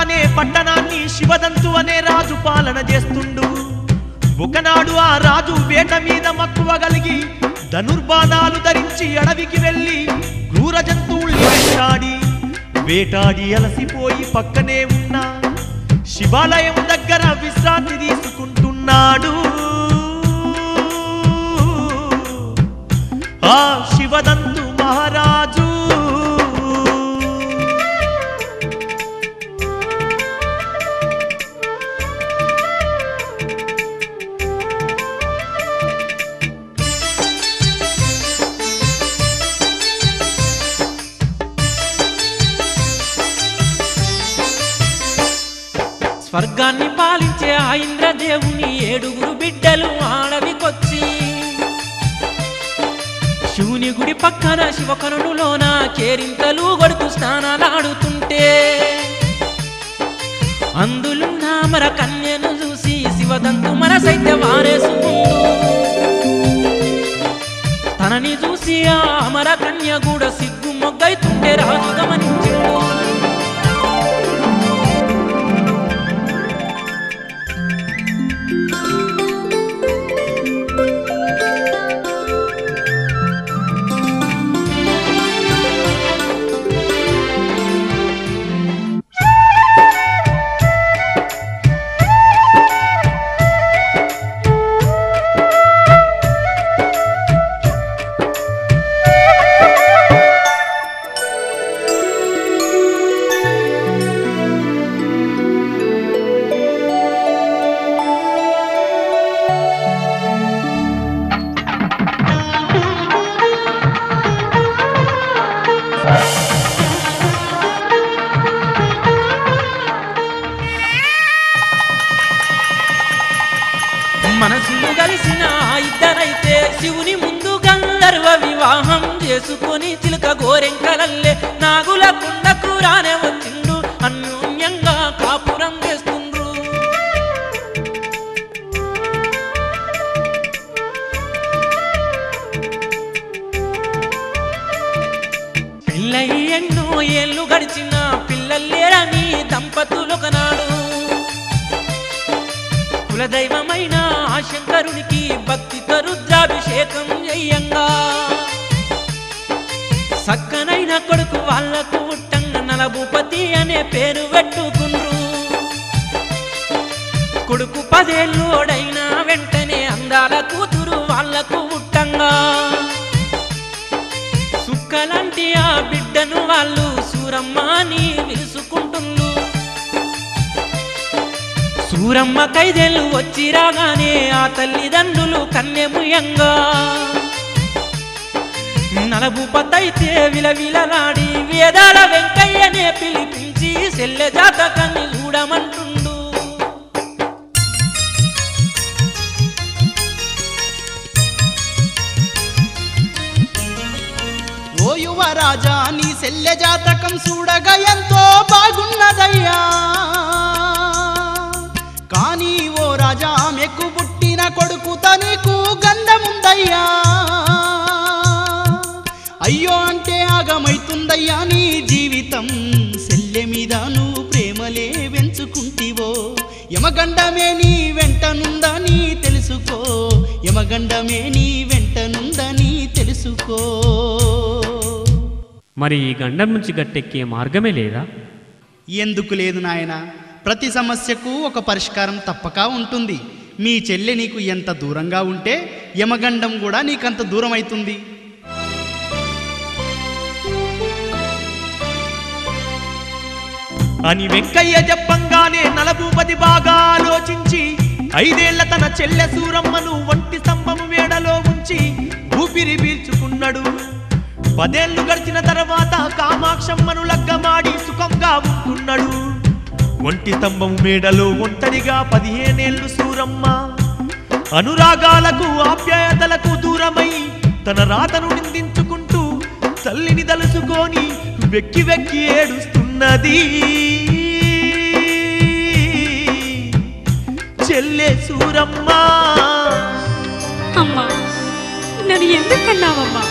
అనే పట్టణాన్ని శివదంతు అనే రాజు పాలన చేస్తుండు. ఒకనాడు ఆ రాజు వేట మీద మక్కువ కలిగి ధనుర్బాణాలు ధరించి అడవికి వెళ్ళి క్రూర జంతువుల్ని వేటాడి అలసిపోయి పక్కనే ఉన్న శివాలయం దగ్గర విశ్రాంతి తీసుకుంటున్నాడు. ఆ శివదంతు మహారాజు స్వర్గాన్ని పాలించే ఆ ఇంద్రదేవుని 7 బిడ్డలు అడవికొచ్చి శివుని గుడి పక్కన శివకనులోన కేరింతలు కొడుతూ స్నానాలాడుతుంటే అందులున్న మర కన్యను చూసి శివదంతు మనసైతే వారేసుకుంటూ తనని చూసి ఆ అమర కన్య కూడా సిగ్గు మొగ్గైతుంటే రాజు గమనించిండు. మనసులు కలిసిన ఇద్దరైతే శివుని ముందు గంధర్వ వివాహం చేసుకొని చిలుక గోరెంకలల్లే నాగుల కుండకు రానే వచ్చిండు. అన్యోన్యంగా కాపురం చేస్తుండ్రు. పిల్లై ఎన్నో ఏళ్ళు గడిచిన పిల్లలేరని దంపతులొకనాడు కులదైవమైన ఆ శంకరునికి భక్తితో రుద్రాభిషేకం చెయ్యంగా సక్కనైన కొడుకు వాళ్లకు పుట్టంగా నలభూపతి అనే పేరు పెట్టుకుండ్రు. కొడుకు 10 ఏళ్ళోడైన వెంటనే అందాల కూతురు వాళ్లకు పుట్టంగా సుక్కలాంటి ఆ బిడ్డను వాళ్ళు సూరమ్మ అని పిలుచుకుంటుండ్రు. సూరమ్మ 5 ఏళ్ళు వచ్చి రాగానే ఆ తల్లిదండ్రులు కన్నెముయంగా నలభూపతైతే విలవిలలాడి వేదాల వెంకయ్యనే పిలిపించి సెల్లె జాతకాన్ని చూడమంటుండు. ఓ యువరాజా నీ సెల్లె జాతకం చూడగా ఎంతో బాగున్నదయ్యా. కానీ ఓ రాజా మెక్కు పుట్టిన కొడుకుతో నీకు గంధముందయ్యా. అయ్యో అంటే ఆగమైతుందయ్యా నీ జీవితం. సెల్లె మీద నువ్వు ప్రేమలే పెంచుకుంటివో యమగండమే నీ వెంటనుందని తెలుసుకో. యమగండమే నీ వెంటనుందని తెలుసుకో. మరి ఈ గండం నుంచి గట్టెక్కే మార్గమే లేదా? ఎందుకు లేదు నాయనా, ప్రతి సమస్యకు ఒక పరిష్కారం తప్పక ఉంటుంది. మీ చెల్లె నీకు ఎంత దూరంగా ఉంటే యమగండం కూడా నీకంత దూరం అవుతుంది. అని వెంకయ్య చెప్పంగానే నలభూపతి బాగా ఆలోచించి 5 ఏళ్ల తన చెల్లె సూరమ్మను ఒంటి స్తంభము మేడలో ఉంచి ఊపిరి పీల్చుకున్నాడు. 10 ఏళ్లు గడిచిన తర్వాత కామాక్షమ్మను లగ్గమాడి సుఖంగా ఉంటున్నాడు. ఒంటి స్తంభం మేడలో ఒంటరిగా 15 ఏళ్లు సూరమ్మ అనురాగాలకు ఆప్యాయతలకు దూరమై తన రాతను నిందించుకుంటూ తల్లిని తలుసుకొని వెక్కి వెక్కి ఏడుస్తున్నది. చెల్లె సూరమ్మ, అమ్మా నన్ను ఎందుకన్నావమ్మా?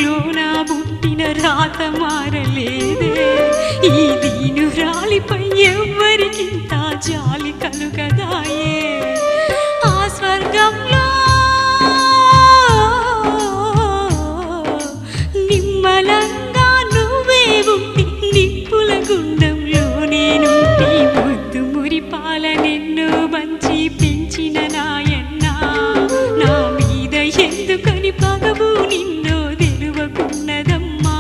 దీనులోన పుట్టిన రాత మారలేదే ఈ దీనురాలిపై ఎవ్వరికింత జాలి కలుగదాయే ఆ స్వర్గంలో నిమ్మలంగా నువ్వే ఉండి నిప్పుల గుండంలో నేను ముద్దు మురిపాల నిన్ను మంచి పెంచిన నాయన్న నా మీద ఎందుకని పగవు నిన్నో తెలువకున్నదమ్మా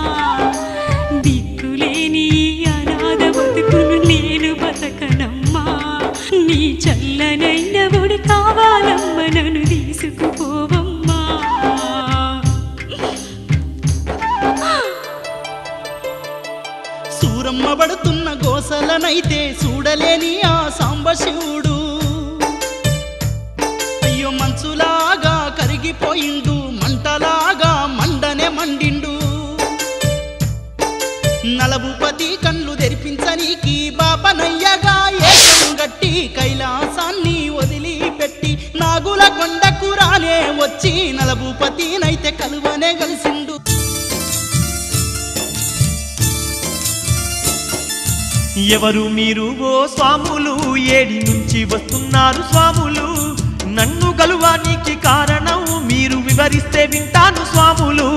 దిక్కులేని అనాథ బతుకును నేను బతకనమ్మా నీ చల్లనైన ఒడి కావాలమ్మ నన్ను తీసుకుపోవమ్మా సూరమ్మ పడుతున్న గోసలనైతే చూడలేని ఆ సాంబశివుడు అయ్యో మంచులాగా కరిగిపోయిండు మంటలాగా మండనే మండిండు నలభూపతి కళ్ళు తెరిపించనీకి బాపనయ్యగా ఏకం గట్టి కైలాసాన్ని వదిలిపెట్టి నాగుల కొండకు రానే వచ్చి నలభూపతినైతే కలువనే కలిసిండు ఎవరు మీరు ఓ స్వాములు ఏడి నుంచి వస్తున్నారు స్వాములు నన్ను గలువానికి కారణం మీరు వివరిస్తే వింటాను స్వాములు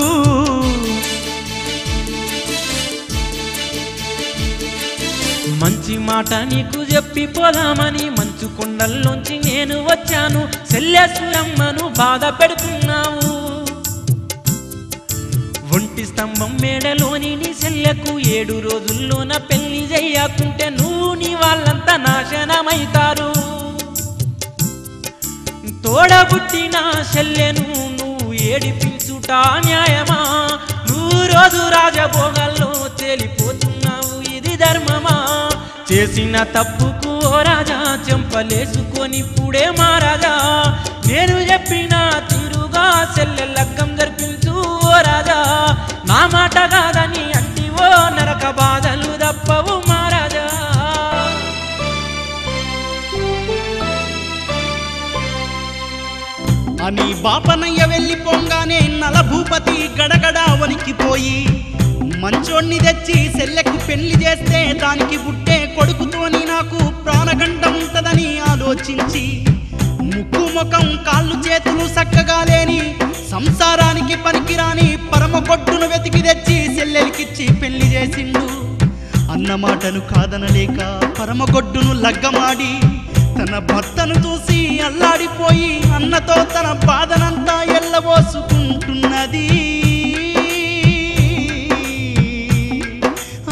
మంచి మాట నీకు చెప్పి పోదామని మంచు కొండల్లోంచి నేను వచ్చాను శల్యసురమ్మను బాధ పెడుతున్నావు ఒంటి స్తంభం మేడలోని నీ శల్యకు 7 రోజుల్లోన పెళ్లి చెయ్యకుంటే నువ్వు నీ వాళ్ళంతా నాశనమైతారు తోడబుట్టిన శల్యను నువ్వు ఏడిపించుట న్యాయమా నువ్వు రోజు రాజభోగాల్లో తేలిపోతున్నావు ఇది ధర్మమా చేసిన తప్పుకు ఓ రాజా చెంపలేసుకొని పుడే మహారాజా నేను చెప్పిన తీరుగా శల్య లగ్గం జరిపించు ఓ రాజా నా మాట కాదని అంటివో నరక బాధలు తప్పవు మహారాజా అని బాపనయ్య వెళ్ళిపోగానే నలభూపతి గడగడ వణికిపోయి మంచోణ్ణి తెచ్చి సెల్లెకు పెళ్లి చేస్తే దానికి పుట్టే కొడుకుతోని నాకు ప్రాణగండం ఉంటదని ఆలోచించి ముక్కు ముఖం కాళ్ళు చేతులు చక్కగా లేని సంసారానికి పనికిరాని పరమగొడ్డును వెతికి తెచ్చి సెల్లెలికిచ్చి పెళ్లి చేసిండు అన్న మాటను కాదనలేక పరమగొడ్డును లగ్గమాడి తన భర్తను చూసి అల్లాడిపోయి అన్నతో తన బాధనంతా ఎల్లబోసుకుంటున్నది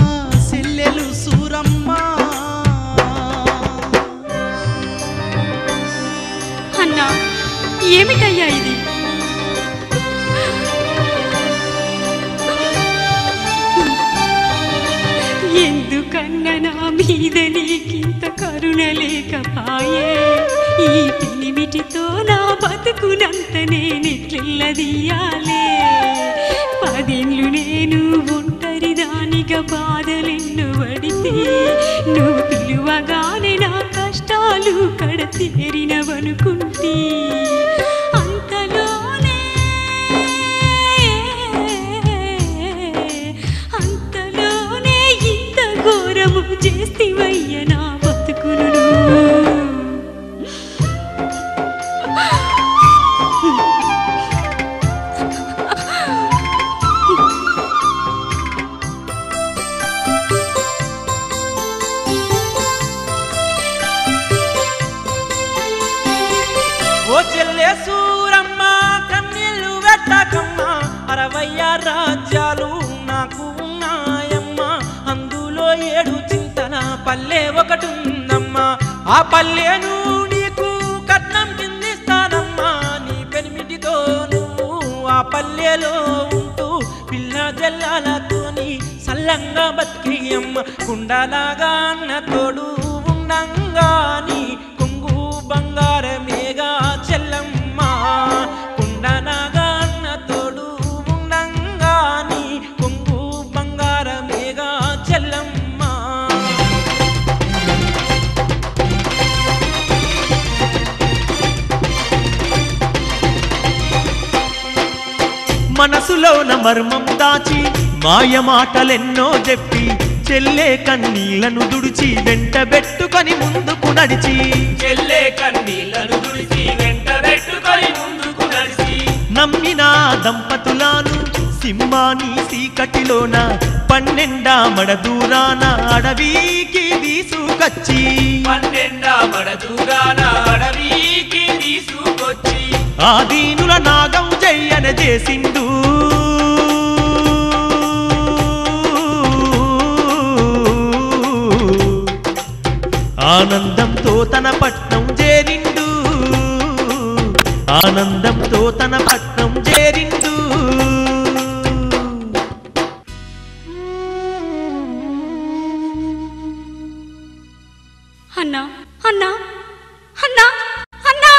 ఆ సెల్లెలు సూరమ్మ అన్నా ఏమిటయ్యా ఇది ఎందుకన్నా నా మీద నీకింత కరుణ లేకపాయే ఈ పినిమిటితో నా బతుకునంత నేనెట్లెల్లదీయాలే 10 ఏళ్ళు నేను ఒంటరి దానిగా బాధలెన్ను పడితే నువ్వు పిలువగానే నా కష్టాలు కడతేరినవనుకుంటే అంతలోనే ఇంత ఘోరము చేస్తివయ్య నా బతుకును ఓ చెల్లె సూరమ్మ కన్నీళ్ళు వెట్టకమ్మ 60 రాజ్యాలు నాకు ఉన్నాయమ్మ అందులో 7 చింతన పల్లె ఒకటుందమ్మా ఆ పల్లెను నీకు కట్నం కిందిస్తానమ్మా నీ పెనిమిటితో నువ్వు ఆ పల్లెలో ఉంటూ పిల్ల జల్లాలతోని సల్లంగా బతికియమ్మ కుండలాగా అన్న తోడు ఉండంగా నీ కొంగు బంగారమేగా చెల్లమ్మ కుండలాగా అన్న తోడు ఉండంగా నీ కొంగు బంగారమేగా చెల్లమ్మ మనసులో మనసులోన మర్మం దాచి మాయ మాటలెన్నో చెప్పి చెల్లే కన్నీళ్లను దుడిచి వెంటబెట్టుకొని ముందుకు నడిచి చెల్లే కన్నీళ్లను తుడిచి వెంటబెట్టుకొని ముందుకు నడిచి నమ్మిన దంపతులాను సింహాని సీకటిలోన పన్నెండామడ దూరాన అడవికి తీసుకొచ్చి పన్నెండామడ దూరాన అడవికి తీసుకొచ్చి ఆ దీనుల నాగం జయ్యన చేసిండు ఆనందంతో తన పట్నం చేరిండు ఆనందంతో తన పట్నం చేరిండు అన్నా అన్నా అన్నా అన్నా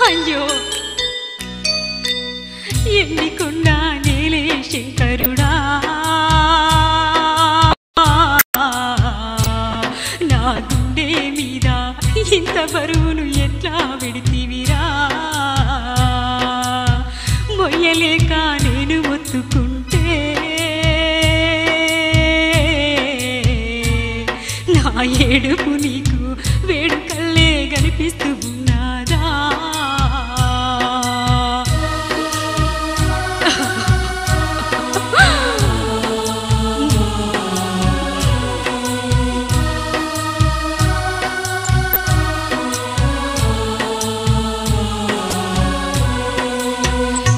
అయ్యో ఎన్నికొండ నేలే శంకరుడా నా గుండె మీద ఇంత బరువును ఎట్లా విడితివిరా మొయ్యలేక నేను ఒత్తుకుంటే నా ఏడుపు నీకు వేడుకల్లే కనిపిస్తూ ఉన్నదా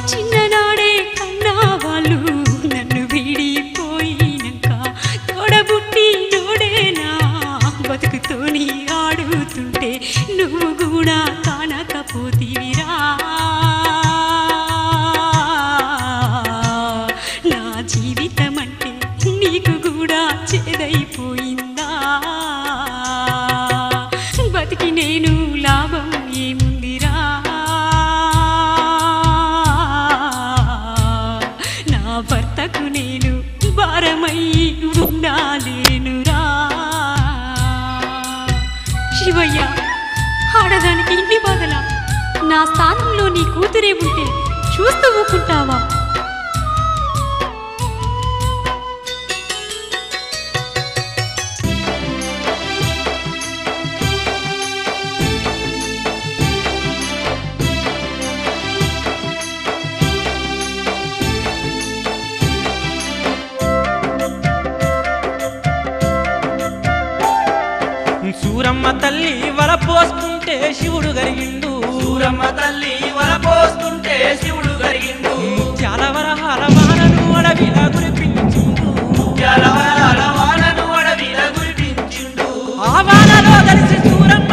చిన్ననాడే కన్నా వాళ్ళు నన్ను వీడిపోయినాక తోడబుట్టి నోడేనా బతుకుతోని ఆడుతుంటే నువ్వు కూడా కానకపోతివిరా నా జీవితం అంటే నీకు కూడా చేదైపోయిందా బతికి నేను లాభం ఏముందిరా నా భర్తకు నేను భారమై ఉండాలేనురా శివయ్య ఆడదానికి ఇన్ని బాధలా నా స్థానంలో నీ కూతురే ఉంటే చూస్తూ ఊకుంటావా సూరమ్మ తల్లి వలపోస్తుంటే శివుడు గరిగిండు సూరమ్మ తల్లి వలపోస్తుంటే శివుడు గరిగిండు చాలా వరహాల వానను అడవిలా కురిపించిండు చాలా వరహాల వానను అడవిలా కురిపించిండు ఆ వానలో కలిసి సూరమ్మ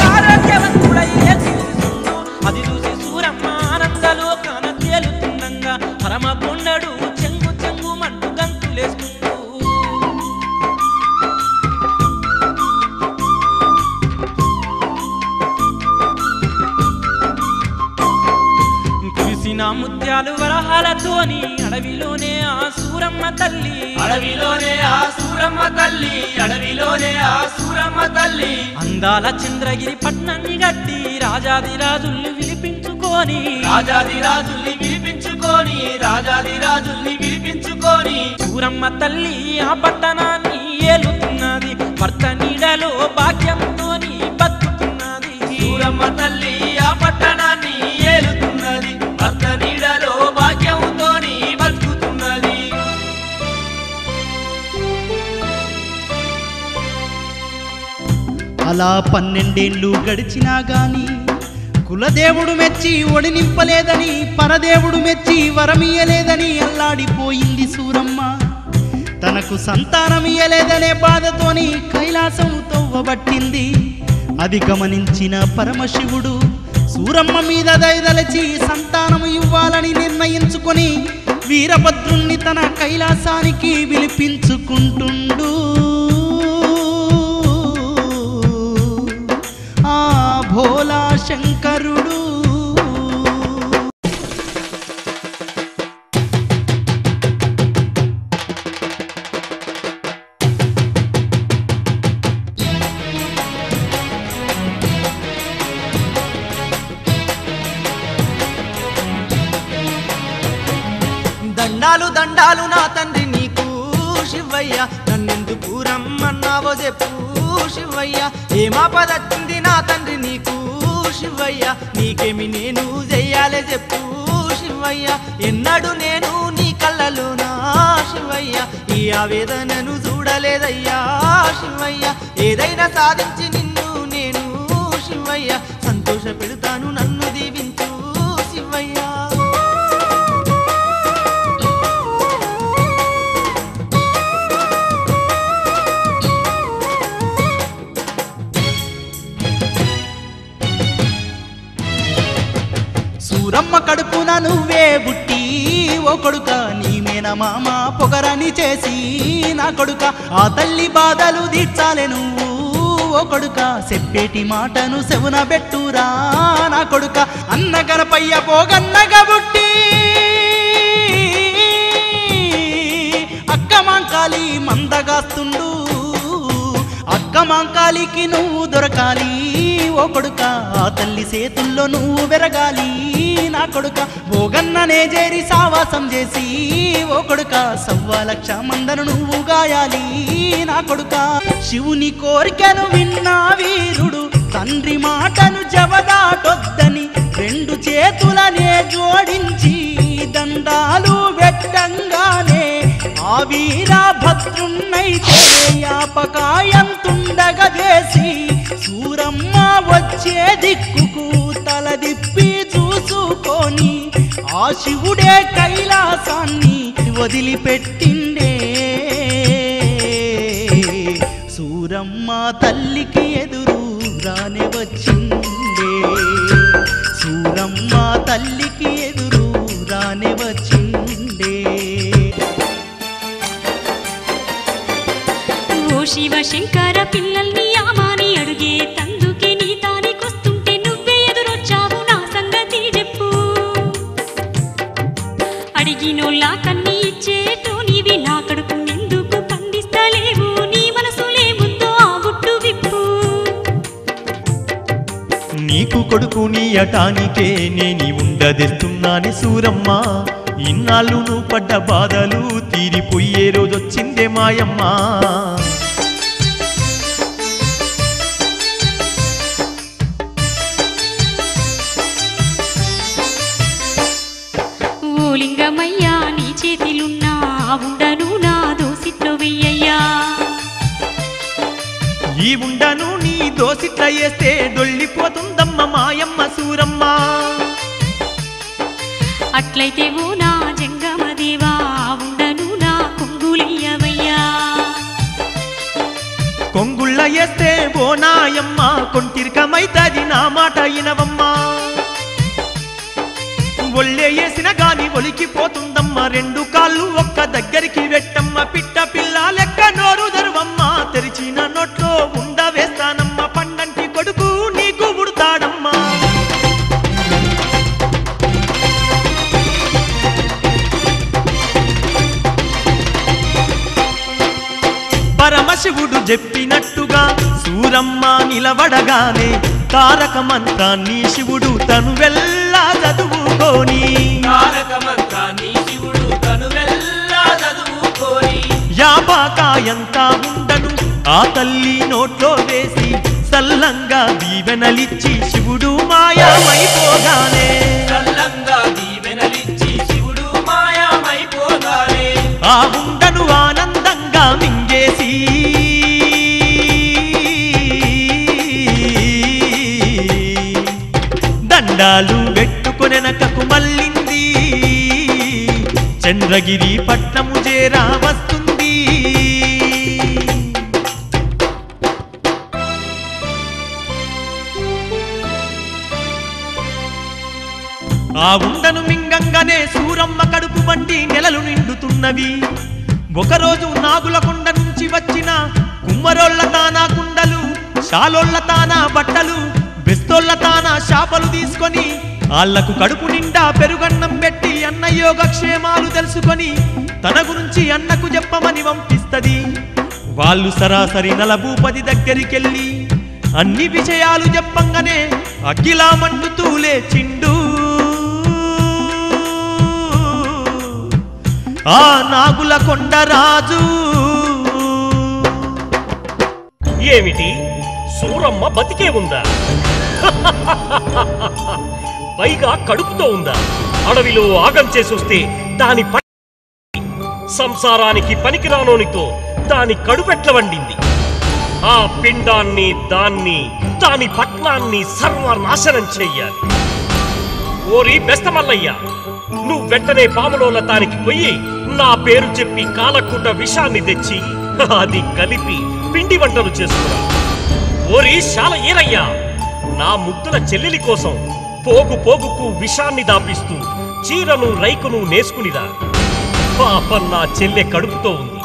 ఆరోగ్యవంతుడయ్యే తీరుతుండు అది చూసి సూరమ్మ ఆనందలోకాన తేలుతుండగా పరమ పొండడు చెంగు చెంగు మంటు గంతులేసుకుంటూ కురిసిన ముత్యాలు వరహాలతోని అడవిలోనే ఆ సూరమ్మ తల్లి అడవిలోనే ఆ సూరమ్మ తల్లి అడవిలోనే ఆ సూరమ్మ తల్లి అందాల చంద్రగిరి పట్నాన్ని గట్టి రాజాదిరాజుల్ని విలిపించుకొని రాజాదిరాజుల్ని విలిపించుకొని రాజాదిరాజుల్ని విలిపించుకొని సూరమ్మ తల్లి ఆ పట్టణాన్ని ఏలుతున్నది భర్త నీడలో భాగ్యంతోని బతుకుతున్నది సూరమ్మ తల్లి ఆ పట్టణాన్ని ఏలుతున్నది భర్త నీడలో భాగ్యంతోని బతుకుతున్నది అలా 12 ఏళ్ళు గడిచినా గాని కులదేవుడు మెచ్చి ఒడినింపలేదని పరదేవుడు మెచ్చి వరమియ్యలేదని అల్లాడిపోయింది సూరమ్మ తనకు సంతానమియ్యలేదనే బాధతోని కైలాసం తవ్వబట్టింది అది గమనించిన పరమశివుడు సూరమ్మ మీద దయదలచి సంతానము ఇవ్వాలని నిర్ణయించుకొని వీరభద్రుణ్ణి తన కైలాసానికి విలిపించుకుంటుండు ఆ భోలా శంకరుడు దండాలు దండాలు నా తండ్రి నీకు శివయ్య, నన్నెందుకు రమ్మన్నావో చెప్పు శివయ్య. ఏమాపదచ్చింది నా తండ్రి నీకు శివయ్య, నీకేమి నేను చెయ్యాలే చెప్పు శివయ్య. ఎన్నడు నేను నీ కళ్ళలోనా శివయ్య, ఈ ఆవేదనను చూడలేదయ్యా శివయ్య. ఏదైనా సాధించి నిన్ను నేను శివయ్య, సంతోష పెడతాను నన్ను దీవించు శివయ్య. సూరమ్మ కడుపున నువ్వే బుట్టి ఓ కొడుక, నీ మేన మామ పొగరని చేసి నా కొడుక. ఆ తల్లి బాధలు తీర్చాలే నువ్వు ఓ కొడుక, చెప్పేటి మాటను సెవున బెట్టురా నా కొడుక. అన్న గణపయ్య పోగన్నగ బుట్టి అక్క మాంకాలి మందగాస్తుండు, అక్క మాంకాలికి నువ్వు దొరకాలి ఓ కొడుక. ఆ తల్లి చేతుల్లో నువ్వు వెరగాలి నా కొడుక. భోగన్ననే చేరి సావాసం చేసి ఓ కొడుక, 1,00,000 మందను నువ్వు గాయాలి నా కొడుక. శివుని కోరికను విన్నా వీరుడు తండ్రి మాటను జవదాటొద్దని 2 చేతులనే జోడించి దండాలు పెట్టంగానే ఆ వీరభద్రున్నైతే యాపకాయంతుండగా చేసి సూరమ్మ వచ్చే దిక్కుకు తలదిప్పి చూసుకొని ఆ శివుడే కైలాసాన్ని వదిలిపెట్టిండే. సూరమ్మ తల్లికి ఎదురు రానే వచ్చిండే, సూరమ్మ తల్లికి ఎదురు రానే వచ్చిండే. ఓ శివ శంకర పిల్లల్ని ఆమాని అడుగే తందుకే నీ తానికొస్తుంటే నువ్వే ఎదురొచ్చావు నా సంగతి చెప్పు. అడిగినోళ్ళ కన్ని ఇచ్చేటో నీవి నా కడుపు ఎందుకు పండిస్తలేవు, నీ మనసులేముందో ఆ గుట్టు విప్పు. నీకు కొడుకు నీ అటానికే నేని ఉండదెస్తున్నాని సూరమ్మ. ఇన్నాళ్ళు నువ్వు పడ్డ బాధలు తీరిపోయే రోజొచ్చిందే మాయమ్మ. ఓ లింగమయ్యా నీ చేతిలున్నా ఉండను నా దోసిట్లో వెయ్యయ్యా. ఈ ఉండను నీ దోసిట్ల వేస్తే డొల్లిపోతుందమ్మ మాయమ్మ సూరమ్మ. అట్లయితే ఓ నా జంగమదేవా ఉండను నా కొంగులయ్యవయ్యా. కొంగుళ్ళ వేస్తే ఓ నాయమ్మ కొంటిరికమైతది నా మాట ఇనవమ్మా. ఒళ్ళే వేసిన గాని ఒలికిపోతుందమ్మ, 2 కాళ్ళు ఒక్క దగ్గరికి వెట్టమ్మ. పిట్ట పిల్ల లెక్క నోరు దరువమ్మ, తెరిచిన నోట్లో ఉండ వేస్తానమ్మ. పండంటి కొడుకు నీకు పుడతాడమ్మా. పరమశివుడు చెప్పినట్టుగా సూరమ్మ నిలబడగానే తారక మంత్రాన్ని శివుడు తను వెళ్ళా చదువుకొని, యాపాకాయంతా ఉండను ఆ తల్లి నోట్లో వేసి సల్లంగా దీవెనలిచ్చి శివుడు మాయమైపోగానే, ఆ ఉండను ఆనందంగా మింగేసి దండాలు పెట్టుకొనెనకకు మళ్ళింది. చంద్రగిరి పట్నము చేరా వస్తుంది. ఆ ఉండను మింగంగానే సూరమ్మ కడుపు బండి నెలలు నిండుతున్నవి. ఒకరోజు నాగులకొండ నుంచి వచ్చిన కుమ్మరోళ్ళ తానా కుండలు, శాలోళ్ళ తానా బట్టలు, బెస్తోళ్ళ తానా శాపలు తీసుకొని ఆళ్లకు కడుపు నిండా పెరుగన్నం పెట్టి అన్న యోగక్షేమాలు తెలుసుకొని తన గురించి అన్నకు చెప్పమని పంపిస్తది. వాళ్ళు సరాసరి నలభూపతి దగ్గరికెళ్ళి అన్ని విషయాలు చెప్పంగానే అఖిలా మండుతూ లేచిండు. ఆ నాగుల కొండరాజు. ఏమిటి సూరమ్మ బతికే ఉందా? పైగా కడుపుతో ఉందా? అడవిలో ఆగం చేసొస్తే దాని సంసారానికి పనికిరానోనితో దాని కడుపెట్ల వండింది. ఆ పిండాన్ని దాని పట్నాన్ని సర్వనాశనం చెయ్యాలి. ఓరి బెస్తమల్లయ్య, నువ్వు వెంటనే పాములోల తానికి పోయి నా పేరు చెప్పి కాలకుండ విషాన్ని తెచ్చి అది కలిపి పిండి వంటలు చేసుకురా. ఓరి శాల ఈరయ్య, నా ముద్దుల చెల్లెలి కోసం పోగు పోగుకు విషాన్ని దాపిస్తూ చీరను రైకును నేసుకునిరా. పాపం నా చెల్లె కడుపుతో ఉంది.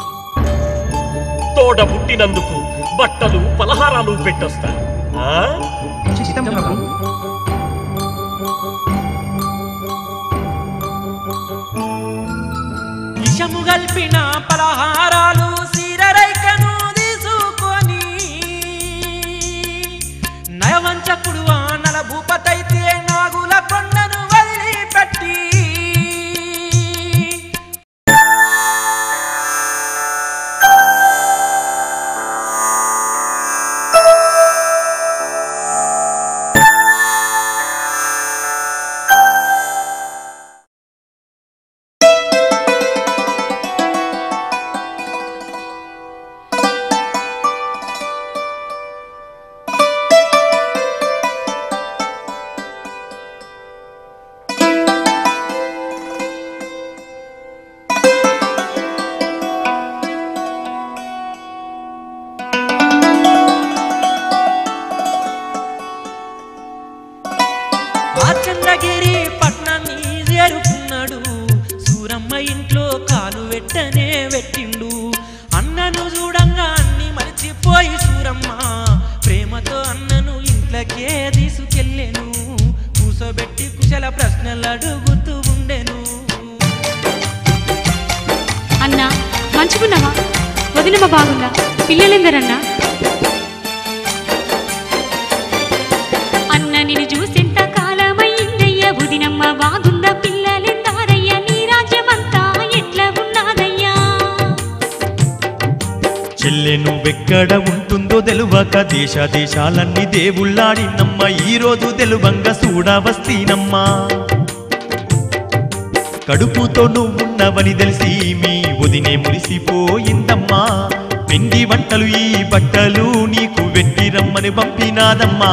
తోడ పుట్టినందుకు బట్టలు పలహారాలు పెట్టొస్తా. విషము గల్పిన పలహారాలు సీరరైకను తీసుకొని నయవంచకుడు నల భూపతైతే నాగుల కొండను వదిలిపెట్టి చంద్రగిరి పట్నాన్ని చేరుకున్నాడు. సూరమ్మ ఇంట్లో కాలు వెట్టనే వెట్టిండు. అన్నను చూడంగా అన్ని మరిచిపోయి సూరమ్మ ప్రేమతో అన్నను ఇంట్లోకే తీసుకెళ్ళెను. కూసోబెట్టి కుశల ప్రశ్నలు అడుగుతూ ఉండెను. అన్నా మంచుకున్నావా? వదినమ్మ బాగుందా? పిల్లలెందరన్నా? అన్న నిన్ను చూసెంత కాలమయ్యిందయ్యా. వదినమ్మ బాగుందా? పిల్లలెందారయ్యా? నీ రాజ్యమంతా ఎట్లా ఉన్నదయ్యా? చెల్లె నువ్వెక్కడ ఉంటుందో తెలువక దేశ దేశాలన్నీ దేవుళ్ళాడినమ్మ. ఈ రోజు తెలువంగా చూడవస్తీనమ్మా. కడుపుతో నువ్వున్నవని తెలిసి మీ వదినే మురిసిపోయిందమ్మా. పిండి వంటలు ఈ బట్టలు నీకు వెట్టి రమ్మని పంపినాదమ్మా.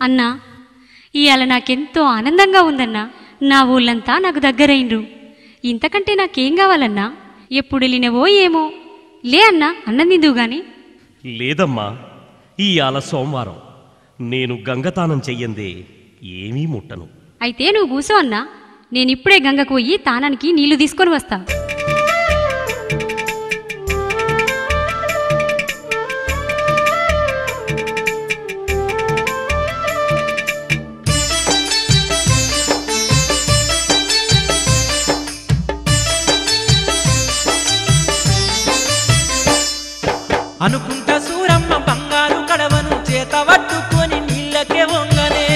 అన్నా ఇవాళ నాకెంతో ఆనందంగా ఉందన్నా. నా ఊళ్ళంతా నాకు దగ్గరైండ్రు. ఇంతకంటే నాకేం కావాలన్నా? ఎప్పుడు వెళ్ళినవో ఏమో. లే అన్నా, అన్నం తిందువు గాని. లేదమ్మా, ఇయాల సోమవారం. నేను గంగతానం చెయ్యందే ఏమీ ముట్టను. అయితే నువ్వు కూసో అన్నా. నేనిప్పుడే గంగకు పోయి తానానికి నీళ్లు తీసుకొని వస్తా. అనుకుంటా సూరమ్మ బంగారు కడవను చేత పట్టుకొని నీళ్ళకే వంగనే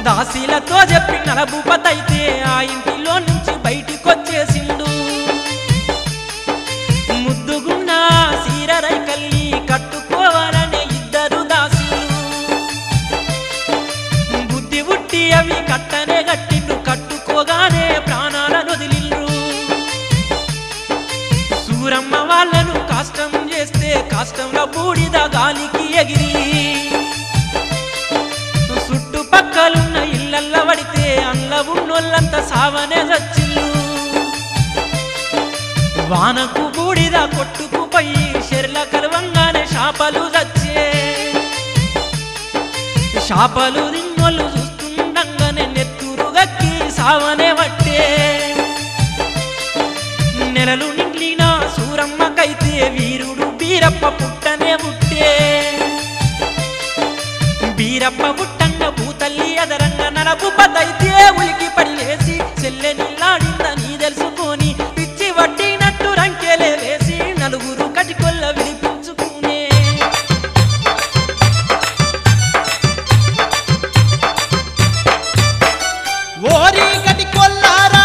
దాసీలతో చెప్పి నలభూపతైతే ఆ ఇంటిలో నుంచి బయటికొచ్చేసిండు. ముద్దుగున్న సీరరైకల్లి కట్టుకోవాలనే ఇద్దరు దాసీలు బుద్ధి బుట్టి అవి కట్టనే గట్టిండు. కట్టుకోగానే ప్రాణాలను వదిలిండ్రు. సూరమ్మ వాళ్ళను కష్టం చేస్తే కష్టంలో బూడిద గాలికి ఎగిరి చుట్టుపక్కలున్న ఇళ్ళల్ల పడితే అల్ల ఉన్నోళ్ళంతా సావనే చచ్చిల్లు. వానకు బూడిద కొట్టుకుపోయి చెర్ల కలవంగానే శాపలు చచ్చే. శాపలు తిన్నోళ్ళు చూస్తుండగానే నెత్తురు గక్కి సావనే పట్టే. నెలలు నిండిన సూరమ్మకైతే వీరుడు బీరప్ప పుట్టనే పుట్టే. బీరప్ప పుట్టంగ భూతల్లి అదరంగ నలభూపతైతే ఉలికి పడి లేసి చెల్లె నిల్లాడిందని తెలుసుకొని పిచ్చి వడ్డినట్టు రంకెలే వేసి నలుగురు కటికొల్ల విడిపించుకునే. ఓరి గటి కొల్లారా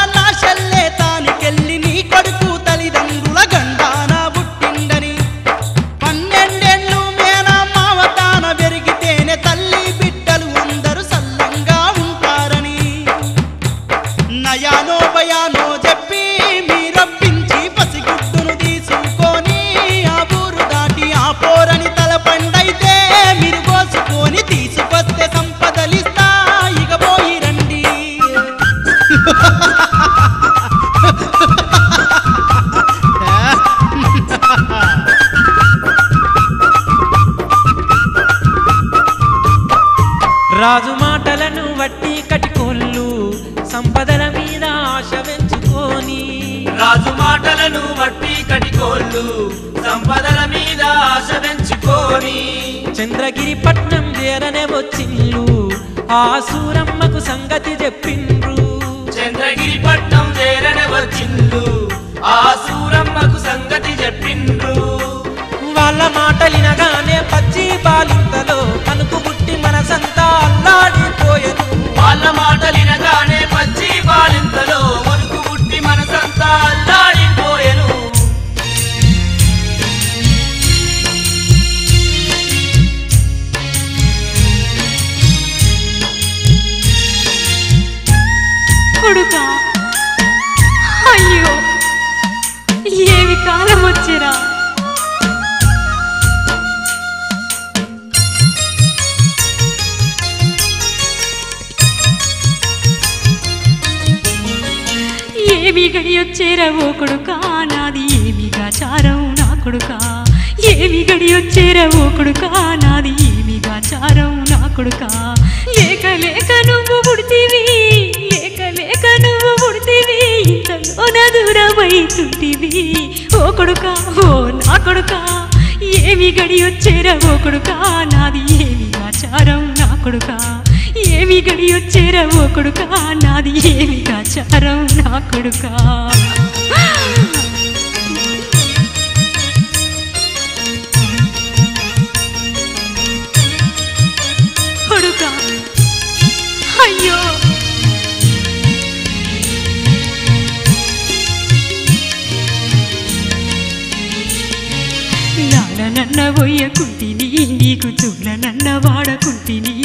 వాళ్ళు సంపదల మీద ఆశ పెంచుకొని చంద్రగిరి పట్నం చేరనే వచ్చిండ్రు ఆ సూరమ్మకు సంగతి చెప్పిండ్రు చంద్రగిరి పట్నం చేరనే వచ్చిండ్రు ఆ సూరమ్మకు సంగతి చెప్పిండ్రు వాళ్ళ మాటలినగానే పచ్చి బాలింతలో కనుకు పుట్టి మనసంతా అల్లాడిపోయెను వాళ్ళ మాటలినగానే పచ్చి బాలింతలో వణుకు పుట్టి మనసంతా అల్లాడిపోయెను కొడుకా అయ్యో ఏమి కాలం వచ్చిరా ఏమి గడియొచ్చేరా ఓ కొడుకా నాది ఏమిగా చారం నా కొడుకా ఏమి గడియొచ్చేరా ఓ కొడుకా నాది ఏమిగా చారం నా కొడుకా లేక లేక నువ్వు పుడితివి లేక లేక నువ్వు పుడితివి ఇంతలోన దూరమైతుంటివి ఓ కొడుకా ఓ నా కొడుకా ఏమి గడియొచ్చేరా ఓ కొడుకా నాది ఏమిగా చారం నా కొడుకా ఏమి గడియొచ్చేరా ఓ కొడుకా నాది ఏమిగా చారం నా కొడుకా కొడుకా అయ్యో లాలనన్న వయ్యకుంటిని నీకు చూలనన్న వాడకుంటిని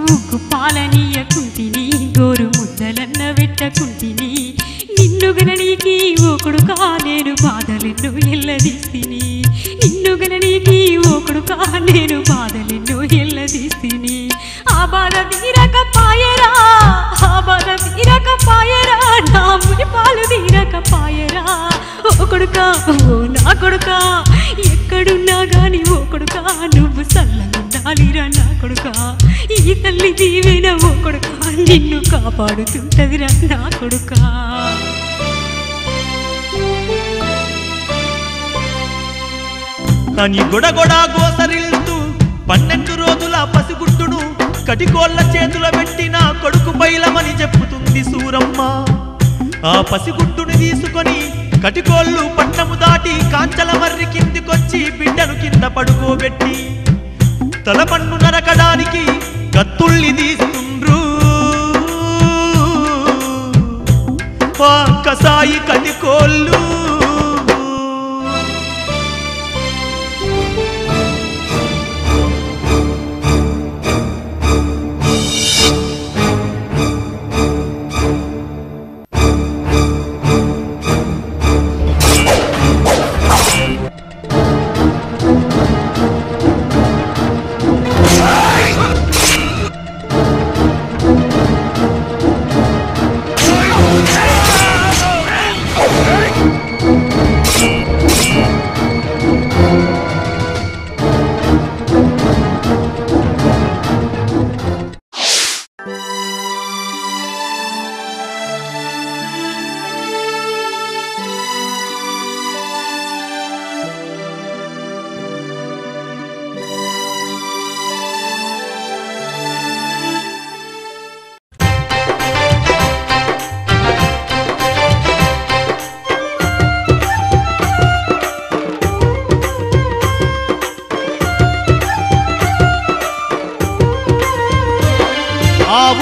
ఉగ్గు పాలనీయకుంటిని గోరు ముద్దలన్న వెట్టకుంటిని నిన్ను గననీకి ఓ కొడుకా నేను బాధలెన్నో ఎల్లదీస్తిని నిన్ను గననీకి ఓ కొడుకా నేను బాధలెన్నో ఎల్లదీస్తిని ఆ బాధ తీరక పాయరా ఆ బాధ తీరక పాయరా నా ముని పాలు తీరక పాయరా ఓ కొడుకా ఓ నా కొడుకా ఎక్కడున్నా గాని ఓ కొడుకా నువ్వు సల్లగుండాలిరా నా కొడుకా ఈ తల్లి దీవెన ఓ కొడుకా నిన్ను కాపాడుతుంటదిరా నా కొడుకా అని గొడగొడ గోసరిల్తూ 12 రోజుల పసిగుట్టును కటికోళ్ళ చేతుల పెట్టిన కొడుకు పైలమని చెప్పుతుంది సూరమ్మ ఆ పసిగుట్టుని తీసుకొని కటికోళ్ళు పట్టము దాటి కాంచల మర్రి కిందికొచ్చి బిడ్డను కింద పడుకోబెట్టి తలపన్ను నరకడానికి కత్తుల్ని తీస్తుండ్రు కసాయి కటికోళ్ళు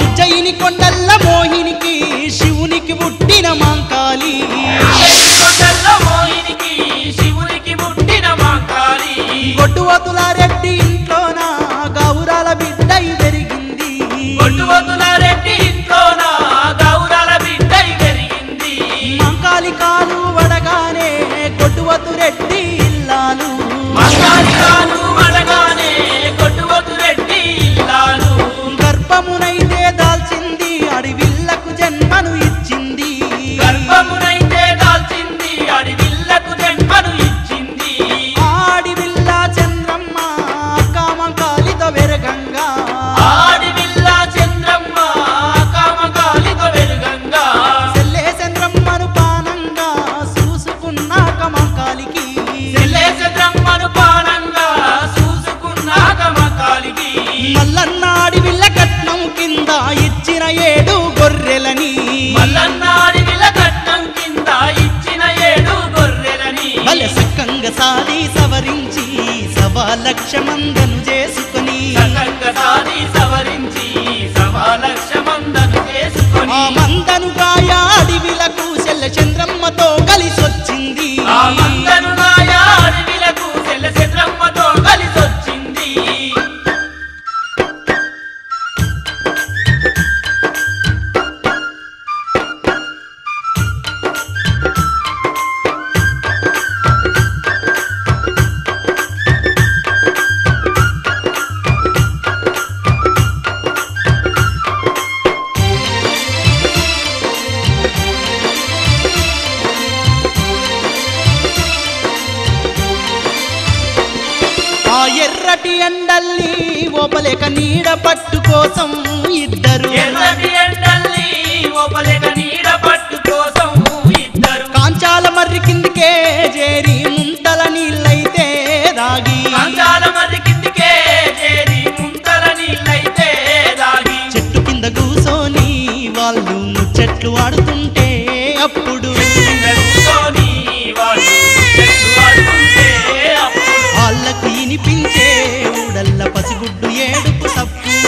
ఉజ్జయిని కొండల్ల మోహినికి శివునికి పుట్టిన మాంకాళి శివునికి పుట్టిన మాంకాళి గొడ్డువతుల రెడ్డి ఇంట్లోన గౌరాల బిడ్డై పెరిగింది గొడ్డువతుల రెడ్డి ఇంట్లోన గౌరాల బిడ్డై పెరిగింది మాంకాళి కాలు వడగానే గొడ్డువతు రెడ్డి ఇల్లాలు మాంకాళి కాలు వడగానే గొడ్డువతు రెడ్డి ఇల్లాలు గర్భమునైతే దాల్చింది అడవిల్లకు జన్మను ఇచ్చింది గర్భమునైతే దాల్చింది అడవిల్లకు జన్మను ఇచ్చింది ఆడివిల్ల చంద్రమ్మ కామంకాలితో వెరగంగా ఆడివిల్ల చంద్రమ్మ కామకాలితో వెలుగంగా సెల్లే చంద్రమ్మను పానంగా ఇచ్చిన 7 గొర్రెలని మల్లన్న అడవిల కట్నం కింద ఇచ్చిన 7 గొర్రెలని బల సక్కంగా సాది సవరించి 1,00,000 మందను చేసుకొని సకంగ సాది సవరించి 1,00,000 మందను చేసుకొని ఆ మందను గాయ అడవిలకు చెల్ల చంద్రమ్మతో కలిసొచ్చింది ఆ మందను గాయ అడవిలకు చెల్ల చంద్రమ్మతో కలిసొచ్చింది ఎర్రటి ఎండల్లి ఓపలేక నీడ పట్టు కోసం ఇద్దరు ఎర్రటి ఎండల్లి ఓపలేక నీడ పట్టు కోసం ఇద్దరు కాంచాల మర్రి కిందికే చేరి ముంతల నీళ్ళైతే దాగి కాంచాల మర్రి కిందికే చేరి ముంతల నీళ్ళైతే దాగి చెట్టు కింద కూసోని వాళ్ళు ముచ్చట్లు ఆడుతుంటే అప్పుడు కూర్చొని వాళ్ళు చెట్లు ఆడుతుంటే అప్పుడు వాళ్ళకు ఇనిపించే ఊడల్ల పసిగుడ్డు ఏడుపు సప్పుడు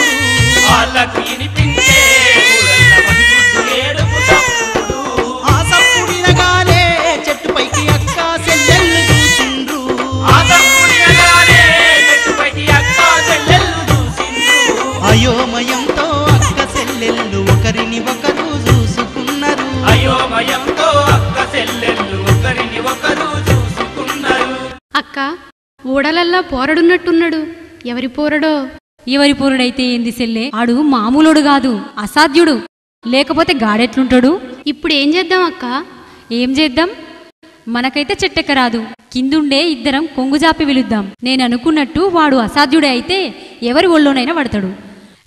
వాళ్ళకు వినిపించే ఊరల్ల పసిగుడ్డు ఏడుపు చప్పుడు ఆ సప్పుడినగానే చెట్టుపైకి అక్క చెల్లెళ్ళు చూసిండ్రు ఆ తమ్ముడినగానే చెట్టుపైకి అక్క చెల్లెళ్ళు చూసిండ్రు అయోమయంతో అక్క చెల్లెళ్ళు ఒకరిని ఒకరు చూసుకున్నారు అయోమయంతో అక్క చెల్లెళ్ళు ఒకరిని ఒకరు చూసుకున్నారు అక్క ఊడలల్లా పోరడున్నట్టున్నాడు ఎవరి పోరడో ఎవరి పోరుడైతే ఏంది సెల్లే ఆడు మామూలుడు కాదు అసాధ్యుడు లేకపోతే గాడెట్లుంటాడు ఇప్పుడు ఏం చేద్దాం అక్క ఏం చేద్దాం మనకైతే చెట్టెక్కరాదు కిందుండే ఇద్దరం కొంగుజాపి వెలుద్దాం నేను అనుకున్నట్టు వాడు అసాధ్యుడే అయితే ఎవరి ఒళ్ళోనైనా పడతాడు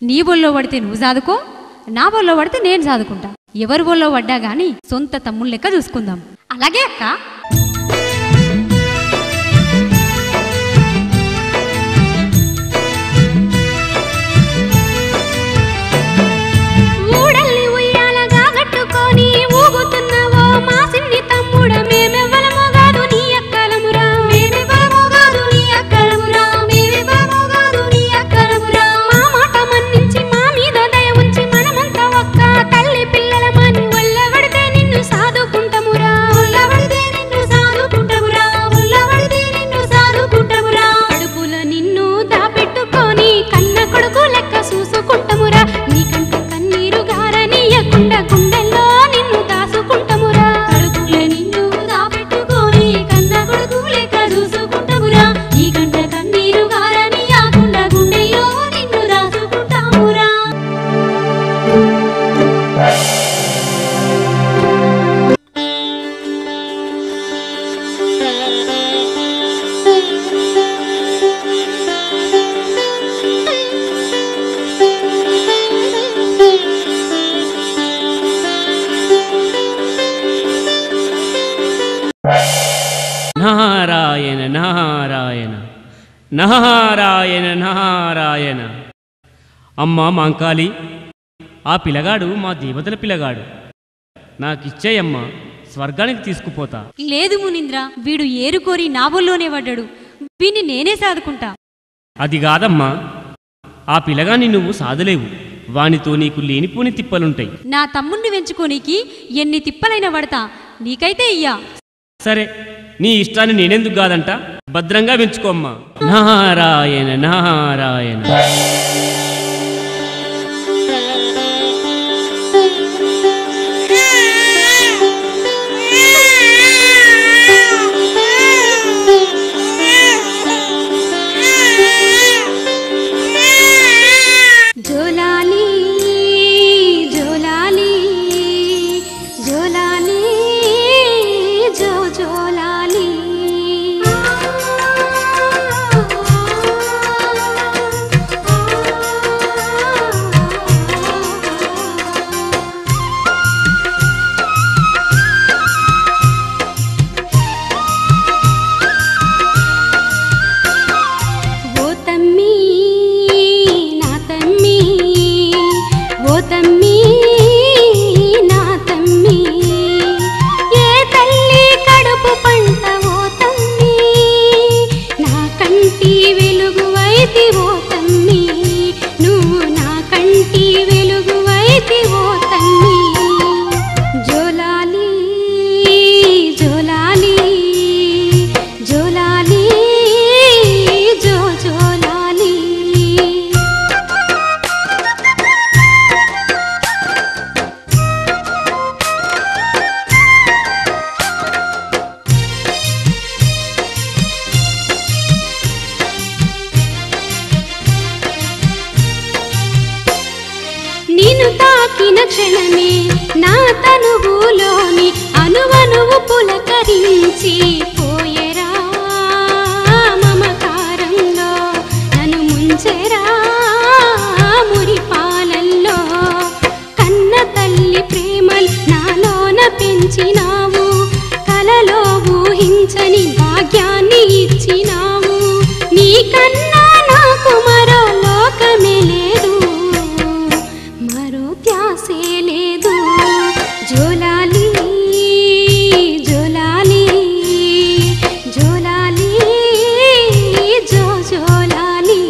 నీ ఒళ్ళో పడితే నువ్వు సాదుకో నా ఒళ్ళో పడితే నేను సాదుకుంటా ఎవరి ఒళ్ళో పడ్డా గాని సొంత తమ్ముళ్ళ లెక్క చూసుకుందాం అలాగే అక్క ఊడల్ని ఉయ్యాలగా కట్టుకొని ఊగుతున్నావో మా సిన్ని తమ్ముడ మేమెవ్వలమో కాదు నీ అక్కలమురా మేమెవ్వలమో కాదు నీ అక్కలమురా మేమెవ్వలమో కాదు నీ అక్కలమురా మా మాట మన్నించి మా మీద దయ ఉంచి మనమంతా ఒక్క తల్లి పిల్లలమని ఒళ్ళబడితే నిన్ను సాదుకుంటమురా ఒళ్ళబడితే నిన్ను సాదుకుంటమురా ఒళ్ళబడితే నిన్ను సాదుకుంటమురా కడుపులో నిన్ను దాపెట్టుకొని కన్న కొడుకు లెక్క చూసుకుంటమురా నీకంటే కన్నీరు గారనీయకుండా గుండెల్లో నిన్ను దాసుకుంటమురా కడుపులో నిన్ను దాపెట్టుకొని కన్న కొడుకు లెక్క చూసుకుంటమురా నీకంటే కన్నీరు గారనీయకుండా గుండెల్లో నిన్ను దాసుకుంటామురా నారాయణ నారాయణ నారాయణ నారాయణ అమ్మా మాంకాళి ఆ పిల్లగాడు మా దేవతల పిల్లగాడు నాకిచ్చేయమ్మా స్వర్గానికి తీసుకుపోతా లేదు మునీంద్ర వీడు ఏరుకోరి నా ఒళ్ళోనే పడ్డాడు వీణ్ణి నేనే సాదుకుంటా అది కాదమ్మా ఆ పిల్లగాన్ని నువ్వు సాధలేవు వానితో నీకు లేనిపోని తిప్పలుంటాయి నా తమ్ముణ్ణి వెంచుకోనీకి ఎన్ని తిప్పలైనా పడతా నీకైతే ఇయ్యా సరే నీ ఇష్టాన్ని నేనెందుకు కాదంట భద్రంగా పెంచుకోమ్మా నారాయణ నారాయణ జోలాలి జోలాలి జోలాలి జో జోలాలి అయిన క్షణమే నా తనువులోని అనువనువు పులకరించి పోయేరా మమకారంలో నన్ను ముంచెరా మురిపాలల్లో కన్న తల్లి ప్రేమల్ నాలోన పెంచినావు కలలో ఊహించని భాగ్యాన్ని ఇచ్చినావు నీకన్నా నాకు మరో లోకమే లేదు మరో ధ్యాసే లేదు జోలాలి జోలాలి జోలాలి జో జోలాలి